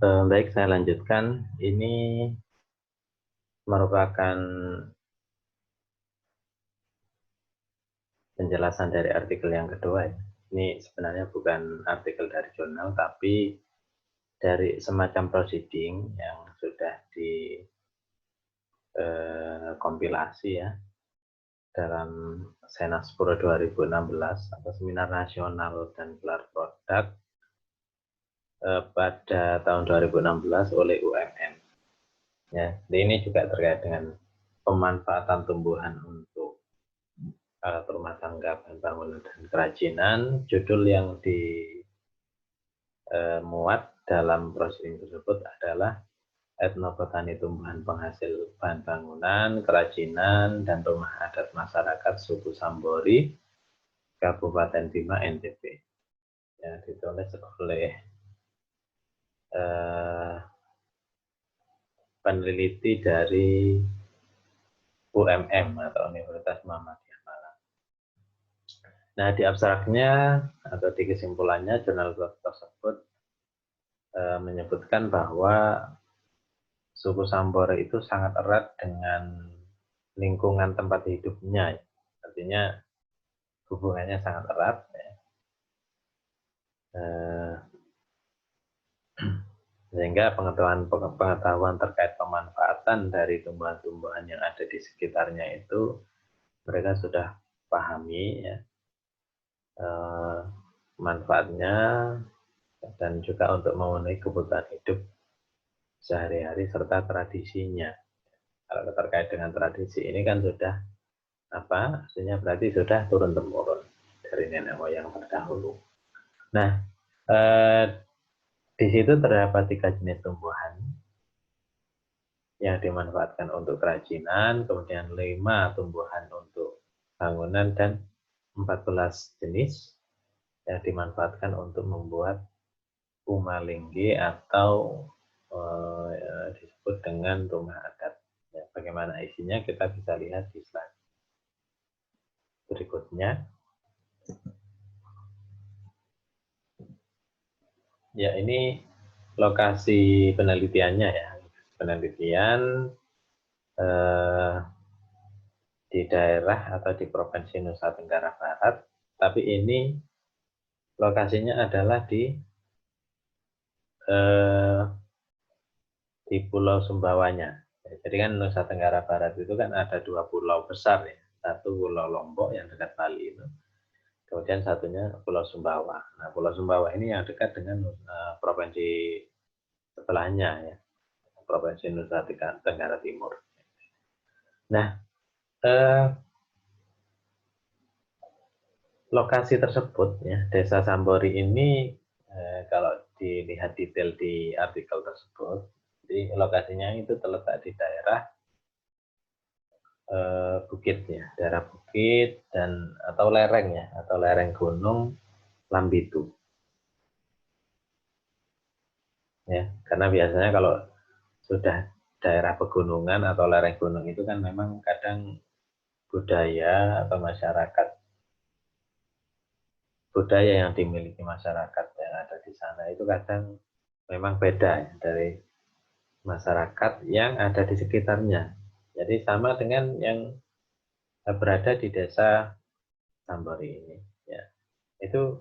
Baik, saya lanjutkan. Ini merupakan penjelasan dari artikel yang kedua ya. Ini sebenarnya bukan artikel dari jurnal, tapi dari semacam proceeding yang sudah dikompilasi ya dalam Senaspro 2016 atau Seminar Nasional dan Gelar Produk pada tahun 2016 oleh UMM. Ya, jadi ini juga terkait dengan pemanfaatan tumbuhan untuk alat rumah tangga, bahan bangunan, dan kerajinan. Judul yang dimuat dalam proceeding tersebut adalah etnobotani tumbuhan penghasil bahan bangunan, kerajinan, dan rumah adat masyarakat suku Sambori, Kabupaten Bima, NTB. Ya, ditulis oleh peneliti dari UMM atau Universitas Muhammadiyah Malang. Nah, di abstraknya atau di kesimpulannya, jurnal tersebut menyebutkan bahwa suku Sambore itu sangat erat dengan lingkungan tempat hidupnya. Artinya hubungannya sangat erat. Ya. Sehingga pengetahuan terkait pemanfaatan dari tumbuhan-tumbuhan yang ada di sekitarnya itu mereka sudah pahami ya, manfaatnya dan juga untuk memenuhi kebutuhan hidup sehari-hari serta tradisinya. Kalau terkait dengan tradisi ini kan sudah apa? Artinya berarti sudah turun temurun dari nenek moyang terdahulu. Nah, di situ terdapat 3 jenis tumbuhan yang dimanfaatkan untuk kerajinan, kemudian 5 tumbuhan untuk bangunan, dan 14 jenis yang dimanfaatkan untuk membuat umalinggi atau disebut dengan rumah adat. Ya, bagaimana isinya kita bisa lihat di slide berikutnya. Ya, ini lokasi penelitiannya ya. Penelitian di daerah atau di Provinsi Nusa Tenggara Barat, tapi ini lokasinya adalah di Pulau Sumbawanya. Jadi kan Nusa Tenggara Barat itu kan ada 2 pulau besar ya. Satu Pulau Lombok yang dekat Bali itu. Kemudian satunya Pulau Sumbawa. Nah, Pulau Sumbawa ini yang dekat dengan provinsi sebelahnya ya. Provinsi Nusa Tenggara Timur. Nah, lokasi tersebut ya, Desa Sambori ini kalau dilihat detail di artikel tersebut, jadi lokasinya itu terletak di daerah bukit ya, daerah bukit dan atau lereng ya, atau lereng gunung Lambitu. Ya, karena biasanya kalau sudah daerah pegunungan atau lereng gunung itu kan memang kadang budaya atau budaya yang dimiliki masyarakat yang ada di sana itu kadang memang beda ya, dari masyarakat yang ada di sekitarnya. Jadi sama dengan yang berada di desa Sambori ini. Ya, itu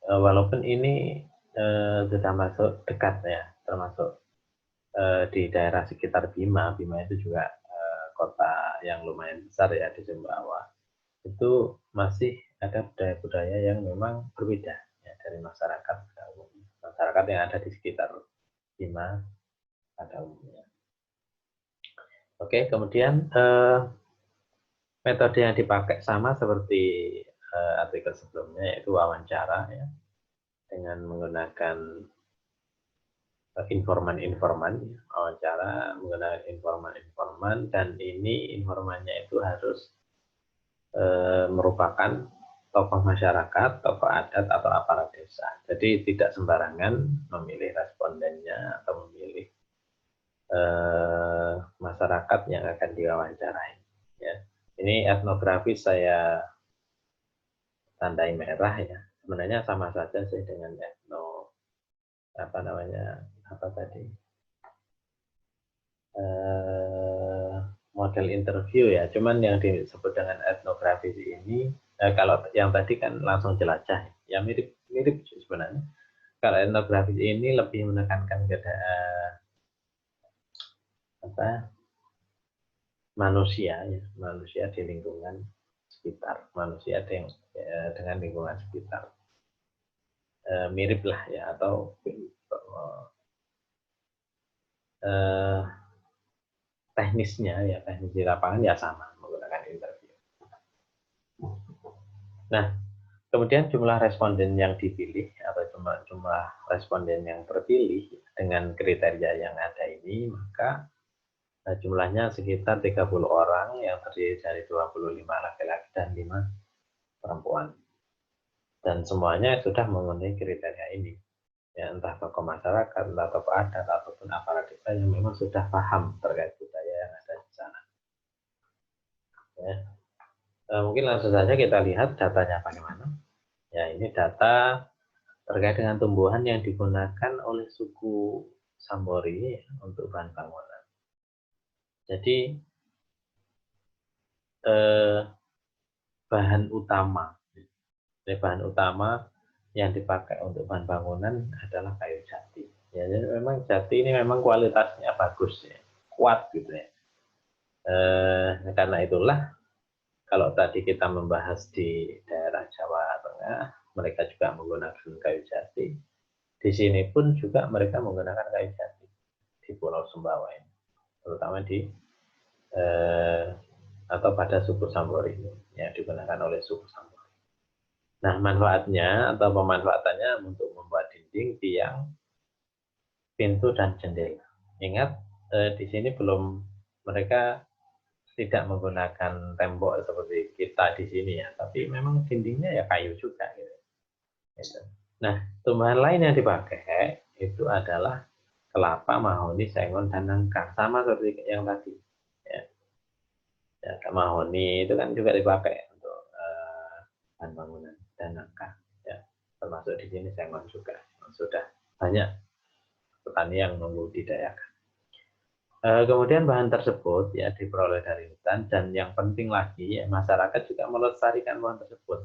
walaupun ini sudah masuk dekat ya, termasuk di daerah sekitar Bima. Bima itu juga kota yang lumayan besar ya di Sumbawa. Itu masih ada budaya-budaya yang memang berbeda ya, dari masyarakat pada umumnya. Masyarakat yang ada di sekitar Bima pada umumnya. Oke, kemudian metode yang dipakai sama seperti artikel sebelumnya, yaitu wawancara ya, dengan menggunakan informan-informan, wawancara menggunakan informan-informan, dan ini informannya itu harus merupakan tokoh masyarakat, tokoh adat, atau aparat desa. Jadi tidak sembarangan memilih respondennya atau memilih masyarakat yang akan diwawancarai. Ya. Ini etnografis saya tandai merah ya. Sebenarnya sama saja sih dengan apa namanya, apa tadi, model interview ya. Cuman yang disebut dengan etnografis ini, kalau yang tadi kan langsung jelajah, ya mirip-mirip sebenarnya. Kalau etnografis ini lebih menekankan ke apa, manusia ya, manusia di lingkungan sekitar, manusia dengan lingkungan sekitar. Mirip lah ya, atau teknisnya ya, teknis di lapangan ya sama menggunakan interview. Nah, kemudian jumlah responden yang dipilih atau jumlah responden yang terpilih dengan kriteria yang ada ini, maka jumlahnya sekitar 30 orang yang terdiri dari 25 laki-laki dan 5 perempuan. Dan semuanya sudah memenuhi kriteria ini. Ya, entah tokoh masyarakat, entah tokoh adat, ataupun aparat desa yang memang sudah paham terkait budaya yang ada di sana. Ya. Mungkin langsung saja kita lihat datanya bagaimana. Ya, ini data terkait dengan tumbuhan yang digunakan oleh suku Sambori untuk bahan bangunan. Jadi bahan utama yang dipakai untuk bahan bangunan adalah kayu jati. Ya, jadi memang jati ini memang kualitasnya bagus ya, kuat gitu ya. Karena itulah kalau tadi kita membahas di daerah Jawa Tengah, mereka juga menggunakan kayu jati. Di sini pun juga mereka menggunakan kayu jati di Pulau Sumbawa ini, terutama di atau pada suku Sambori ini, yang digunakan oleh suku Sambori. Nah, manfaatnya atau pemanfaatannya untuk membuat dinding, tiang, pintu, dan jendela. Ingat, di sini belum, mereka tidak menggunakan tembok seperti kita di sini ya, tapi memang dindingnya ya kayu juga gitu. Nah, tumbuhan lain yang dipakai itu adalah kelapa, mahoni, sengon, dan nangka, sama seperti yang tadi. Ya, mahoni itu kan juga dipakai untuk bahan bangunan, dan nangka. Ya, termasuk di sini sengon juga. Sudah banyak petani yang membudidayakan. Kemudian bahan tersebut ya diperoleh dari hutan, dan yang penting lagi ya, masyarakat juga melestarikan bahan tersebut.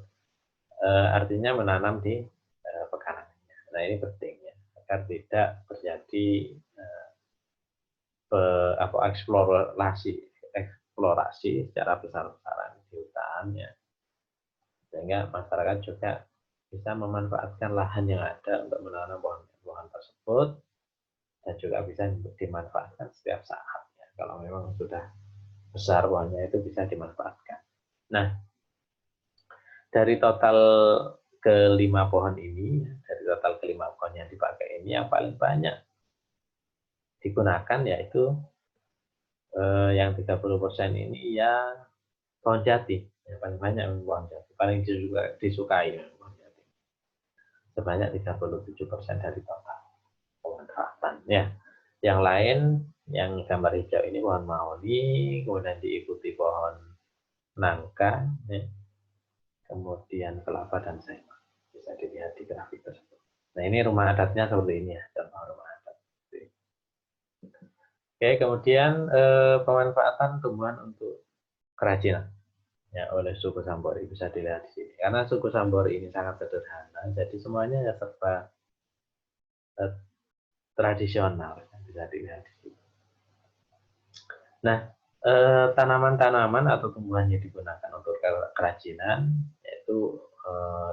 Artinya menanam di pekanannya. Nah, ini penting ya, agar tidak terjadi eksplorasi secara besar-besaran di hutan ya, sehingga masyarakat juga bisa memanfaatkan lahan yang ada untuk menanam pohon-pohon tersebut, dan juga bisa dimanfaatkan setiap saat ya. Kalau memang sudah besar pohonnya itu bisa dimanfaatkan. Nah, dari total kelima pohon yang dipakai ini, yang paling banyak digunakan yaitu yang 30% ini ya pohon jati. Yang paling banyak pohon jati, paling disukai pohon jati. Sebanyak 37% dari total pemanfaatan ya. Yang lain, yang gambar hijau ini pohon mahoni, kemudian diikuti pohon nangka, ya. Kemudian kelapa dan sengon. Bisa dilihat di grafik tersebut. Nah, ini rumah adatnya seperti ini ya, contoh rumah adat. Oke, kemudian pemanfaatan tumbuhan untuk kerajinan ya oleh suku Sambori bisa dilihat di sini. Karena suku Sambori ini sangat sederhana, jadi semuanya ya serba tradisional, bisa dilihat di sini. Nah, tanaman-tanaman atau tumbuhan yang digunakan untuk kerajinan yaitu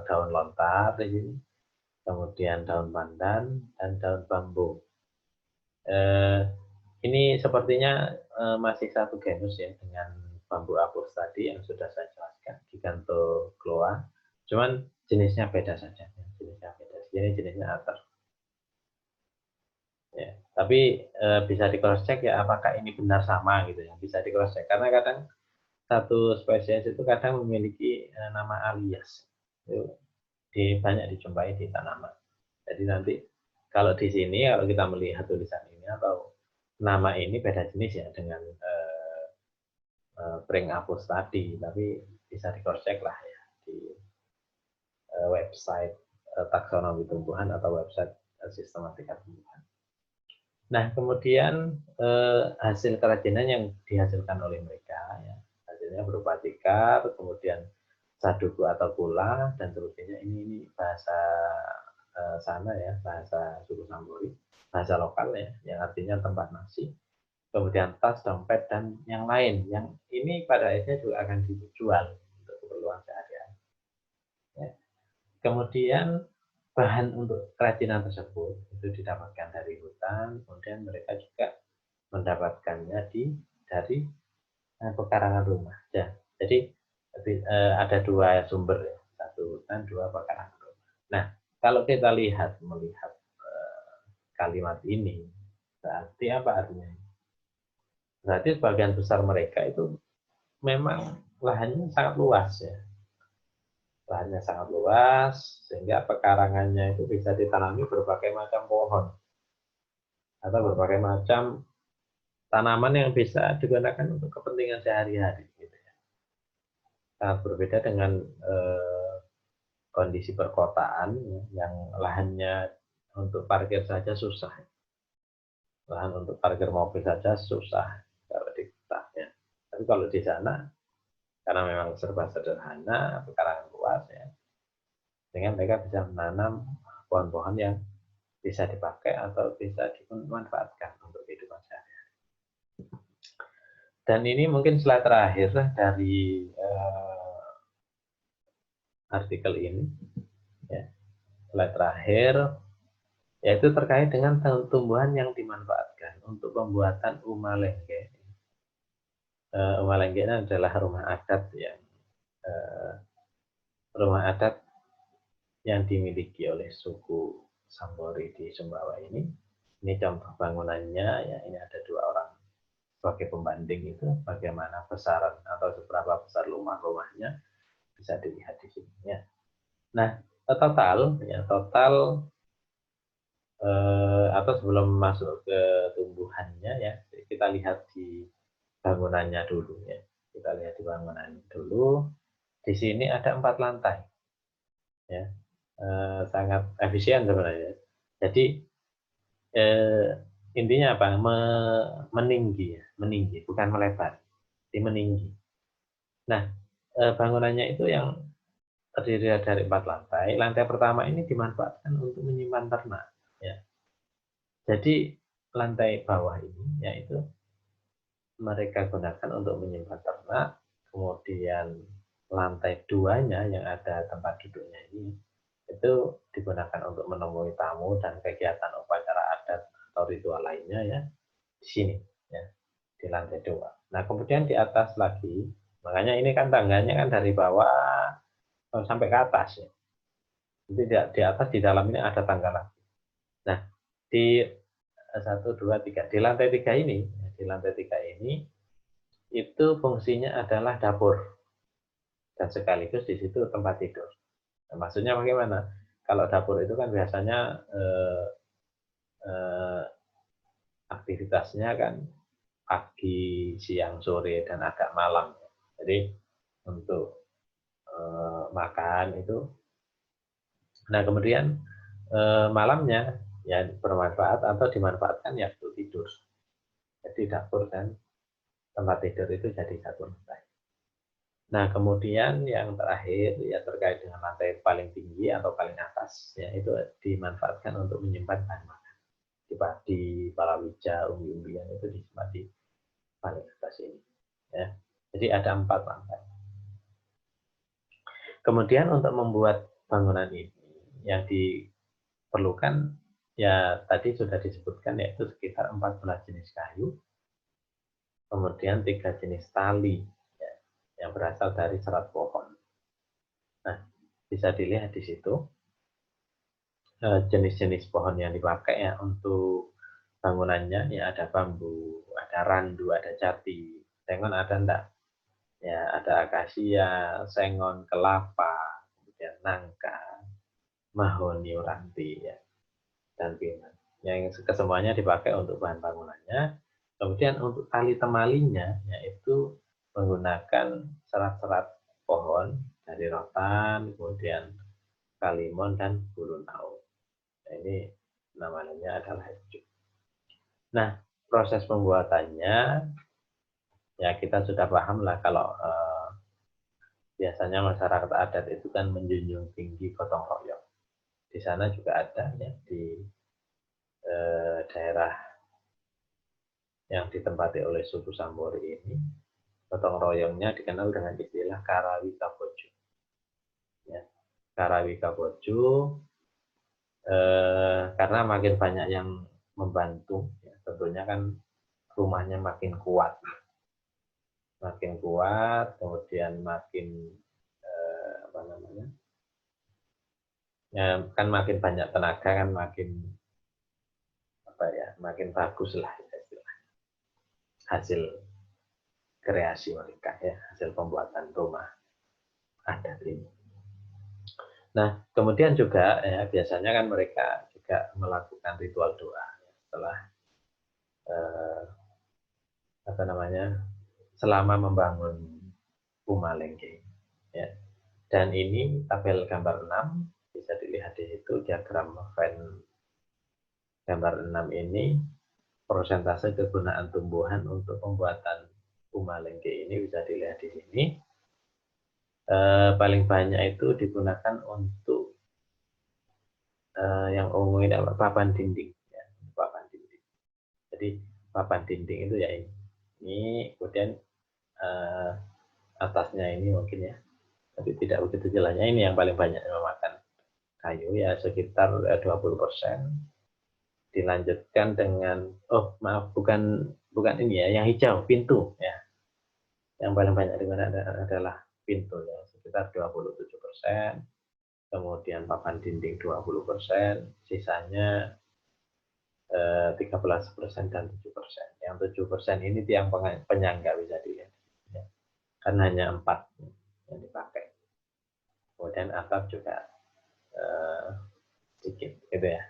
daun lontar di sini, kemudian daun pandan, dan daun bambu. Ini sepertinya masih satu genus ya dengan bambu apus tadi yang sudah saya jelaskan, Gigantogloa. Cuman jenisnya beda saja. Jenisnya beda. Ini jenisnya atar. Ya, tapi bisa di cross check ya, apakah ini benar sama gitu ya. Bisa di cross check karena kadang satu spesies itu kadang memiliki nama alias. Itu banyak dijumpai di tanaman. Jadi nanti kalau di sini kalau kita melihat tulisan ini atau nama ini beda jenis ya dengan pring apus tadi, tapi bisa di cross check lah ya di website taksonomi tumbuhan atau website sistematika tumbuhan. Nah, kemudian hasil kerajinan yang dihasilkan oleh mereka, ya, hasilnya berupa tikar, kemudian saduku atau pula, dan sebagainya. Ini bahasa sana ya, bahasa suku Sambori, bahasa lokal ya, yang artinya tempat nasi. Kemudian tas, dompet, dan yang lain. Yang ini pada akhirnya juga akan dijual untuk keperluan sehari-hari. Ya. Kemudian bahan untuk kerajinan tersebut itu didapatkan dari hutan, kemudian mereka juga mendapatkannya dari pekarangan rumah. Ya, jadi ada dua sumber ya, satu hutan, dua pekarangan rumah. Nah, kalau kita melihat kalimat ini, berarti apa artinya? Berarti sebagian besar mereka itu memang lahannya sangat luas ya. Lahannya sangat luas, sehingga pekarangannya itu bisa ditanami berbagai macam pohon atau berbagai macam tanaman yang bisa digunakan untuk kepentingan sehari-hari. Gitu ya. Sangat berbeda dengan kondisi perkotaan yang lahannya untuk parkir saja susah. Lahan untuk parkir mobil saja susah kalau di kota. Ya. Tapi kalau di sana, karena memang serba sederhana, pekarangan luas ya, sehingga mereka bisa menanam pohon-pohon yang bisa dipakai atau bisa dimanfaatkan untuk kehidupan sehari-hari. Dan ini mungkin slide terakhir dari artikel ini, ya. Slide terakhir yaitu terkait dengan tumbuhan yang dimanfaatkan untuk pembuatan umalengke. Umalengke ini adalah rumah adat yang dimiliki oleh suku Sambori di Sumbawa ini. Ini contoh bangunannya, ya, ini ada dua orang sebagai pembanding itu bagaimana besaran atau seberapa besar rumah-rumahnya bisa dilihat di sini. Ya. Nah, total atau sebelum masuk ke tumbuhannya ya, kita lihat di bangunannya dulu ya. Kita lihat di bangunannya dulu. Di sini ada 4 lantai. Ya. Sangat efisien sebenarnya. Jadi intinya apa? Meninggi, bukan melebar, jadi meninggi. Nah, bangunannya itu yang terdiri dari 4 lantai. Lantai pertama ini dimanfaatkan untuk menyimpan ternak. Ya. Jadi lantai bawah ini yaitu mereka gunakan untuk menyimpan ternak. Kemudian lantai 2-nya yang ada tempat duduknya ini itu digunakan untuk menemui tamu dan kegiatan upacara adat atau ritual lainnya ya di sini ya, di lantai 2. Nah, kemudian di atas lagi, makanya ini kan tangganya kan dari bawah sampai ke atas ya. Jadi di atas di dalam ini ada tangga lagi. Nah, di 1, 2, 3 di lantai 3 ini, itu fungsinya adalah dapur dan sekaligus di situ tempat tidur. Nah, maksudnya bagaimana? Kalau dapur itu kan biasanya aktivitasnya kan pagi, siang, sore, dan agak malam. Jadi untuk makan itu. Nah, kemudian malamnya ya bermanfaat atau dimanfaatkan ya untuk tidur. Jadi dapur dan tempat tidur itu jadi satu lantai. Nah, kemudian yang terakhir ya terkait dengan lantai paling tinggi atau paling atas ya itu dimanfaatkan untuk menyimpan bahan makan. Padi, palawija, umbi-umbian itu disimpan di paling atas ini. Ya. Jadi ada 4 lantai. Kemudian untuk membuat bangunan ini yang diperlukan ya tadi sudah disebutkan yaitu sekitar 14 jenis kayu, kemudian 3 jenis tali ya, yang berasal dari serat pohon. Nah, bisa dilihat di situ jenis-jenis pohon yang dipakai ya untuk bangunannya ya ada bambu, ada randu, ada jati, sengon ada enggak? Ya ada akasia, sengon, kelapa, kemudian nangka, mahoni, uranti ya, dan pinang. Yang kesemuanya dipakai untuk bahan bangunannya. Kemudian untuk tali temalinya yaitu menggunakan serat-serat pohon dari rotan, kemudian kalimon dan bulu nau. Nah, ini nama lainnya adalah heju. Nah, proses pembuatannya ya kita sudah paham lah kalau biasanya masyarakat adat itu kan menjunjung tinggi gotong royong. Di sana juga ada ya di daerah yang ditempati oleh suku Sambori ini, gotong royongnya dikenal dengan istilah Karawi Kaboju. Ya, Karawi Kaboju karena makin banyak yang membantu, ya, tentunya kan rumahnya makin kuat, kemudian makin apa namanya, ya, kan makin banyak tenaga kan makin apa ya, makin bagus lah hasil kreasi mereka ya, hasil pembuatan rumah adat ini. Nah, kemudian juga ya, biasanya kan mereka juga melakukan ritual doa setelah apa namanya, selama membangun Pumalengke. Ya. Dan ini tabel gambar 6 bisa dilihat di situ diagram Venn gambar 6 ini persentase kegunaan tumbuhan untuk pembuatan Pumalengke ini bisa dilihat di sini. Paling banyak itu digunakan untuk yang ungu ini papan dinding, ya, papan dinding. Jadi papan dinding itu ya ini kemudian atasnya ini mungkin ya, tapi tidak begitu jelasnya. Ini yang paling banyak memakan kayu ya sekitar 20%. Dilanjutkan dengan bukan ini ya, yang hijau pintu ya. Yang paling banyak digunakan adalah pintu ya sekitar 27%. Kemudian papan dinding 20%, sisanya 13% dan 7%. Yang 7% ini tiang penyangga bisa dilihat. Ya. Kan hanya 4 yang dipakai. Kemudian atap juga sedikit gitu ya.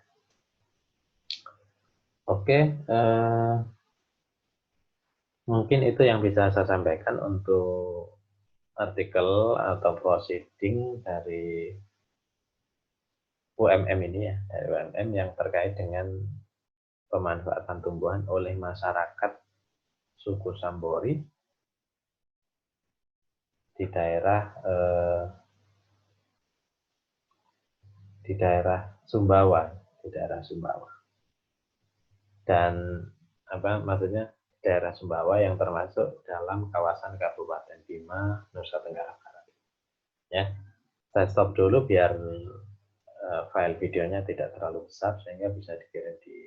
Oke, mungkin itu yang bisa saya sampaikan untuk artikel atau proceeding dari UMM ini ya, dari UMM yang terkait dengan pemanfaatan tumbuhan oleh masyarakat suku Sambori di daerah Sumbawa, dan apa maksudnya daerah Sumbawa yang termasuk dalam kawasan Kabupaten Bima, Nusa Tenggara Barat. Ya, saya stop dulu biar file videonya tidak terlalu besar sehingga bisa dikirim di